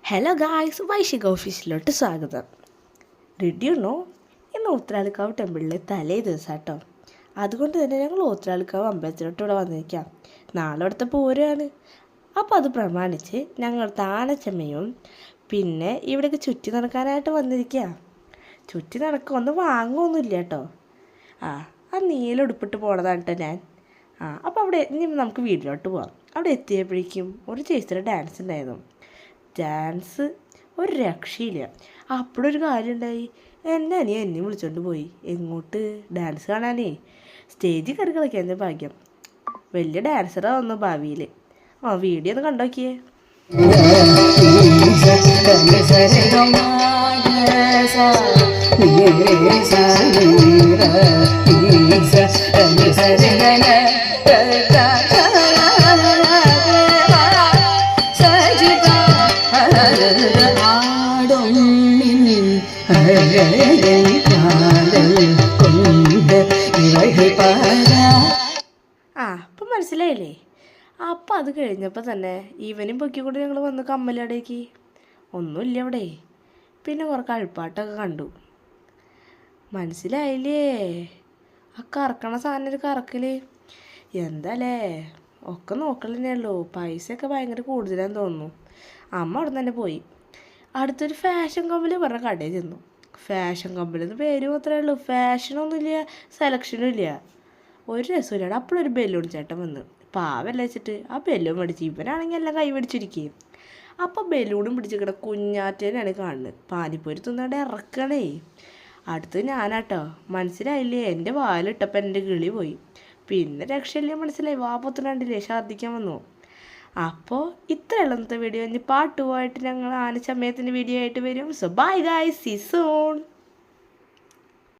Hello guys, വൈശിക ഓഫീസിലോട്ട് സ്വാഗതം. റെഡിയാണോ? ഇന്ന് ഉത്രാളിക്കാവ് ടെമ്പിളിലെ തലേ ദിവസം കേട്ടോ. അതുകൊണ്ട് തന്നെ ഞങ്ങൾ ഉത്രാളിക്കാവ് അമ്പലത്തിലോട്ട് ഇവിടെ വന്നിരിക്കാം. നാളെ അവിടുത്തെ പൂരമാണ്. അപ്പോൾ അത് പ്രമാണിച്ച് ഞങ്ങൾ താനച്ചമ്മയും പിന്നെ ഇവിടേക്ക് ചുറ്റി നടക്കാനായിട്ട് വന്നിരിക്കുക. ചുറ്റി നടക്കൊന്നും വാങ്ങുമൊന്നുമില്ല കേട്ടോ. ആ നീലുടുപ്പിട്ട് പോണതാണ് കേട്ടോ ഞാൻ. അപ്പോൾ അവിടെ ഇനി നമുക്ക് വീട്ടിലോട്ട് പോവാം. അവിടെ എത്തിയപ്പോഴേക്കും ഒരു ചേച്ചിയുടെ ഡാൻസ് ഉണ്ടായിരുന്നു. ഡാൻസ് ഒരു രക്ഷയില്ല. അപ്പോഴൊരു കാര്യം ഉണ്ടായി. എന്നെ വിളിച്ചോണ്ട് പോയി. എങ്ങോട്ട്? ഡാൻസ് കാണാനേ. സ്റ്റേജിൽ കയറി കളിക്കാൻ ഭാഗ്യം. വലിയ ഡാൻസറാ വന്നു ഭാവിയിൽ. വീഡിയോ ഒന്ന് കണ്ടോക്കിയേ. അപ്പം മനസ്സിലായില്ലേ? അപ്പം അത് കഴിഞ്ഞപ്പോൾ തന്നെ ഇവനും പൊക്കിക്കൊണ്ട് ഞങ്ങൾ വന്ന് കമ്മലടേക്ക്. ഒന്നുമില്ല അവിടെ. പിന്നെ കുറേ കളിപ്പാട്ടൊക്കെ കണ്ടു. മനസ്സിലായില്ലേ? ആ കറക്കണ സാധനം ഒരു കറക്കൽ എന്താല്ലേ? ഒക്കെ നോക്കൽ തന്നെയുള്ളൂ. പൈസയൊക്കെ ഭയങ്കര കൂടുതലാന്ന് തോന്നുന്നു. അമ്മ അവിടെ തന്നെ പോയി അടുത്തൊരു ഫാഷൻ കമ്പൽ പറഞ്ഞ കടയിൽ ചെന്നു. ഫാഷൻ കമ്പലെന്ന് പേര് മാത്രമേ ഉള്ളൂ. ഫാഷനൊന്നുമില്ല, സെലക്ഷനും ഇല്ല, ഒരു രസമില്ലാണ്ട്. അപ്പോഴൊരു ബലൂൺ ചേട്ടൻ വന്ന് പാവല്ല വെച്ചിട്ട് ആ ബലൂൺ മേടിച്ച്. ഇവനാണെങ്കിൽ എല്ലാം കൈ പിടിച്ചിരിക്കുകയും. അപ്പോൾ ബലൂണും പിടിച്ചിരിക്കണ കുഞ്ഞാറ്റേനാണ് കാണുന്നത്. പാനിപ്പൊരി തിന്നാണ്ട് ഇറക്കണേ. അടുത്ത് ഞാനാട്ടോ. മനസ്സിലായില്ലേ? എൻ്റെ വാലിട്ടപ്പോൾ എൻ്റെ കിളി പോയി. പിന്നെ രക്ഷയില്ലേ? മനസ്സിലായി. വാപ്പത്തിനാണ്ടില്ലേ ഛർദ്ദിക്കാൻ വന്നു. അപ്പോൾ ഇത്രയുള്ള ഇന്നത്തെ വീഡിയോ. ഇനി പാർട്ട് 2 ആയിട്ട് ഞങ്ങൾ ആനച്ചമയത്തിൻ്റെ വീഡിയോ ആയിട്ട് വരും. So bye guys, see soon.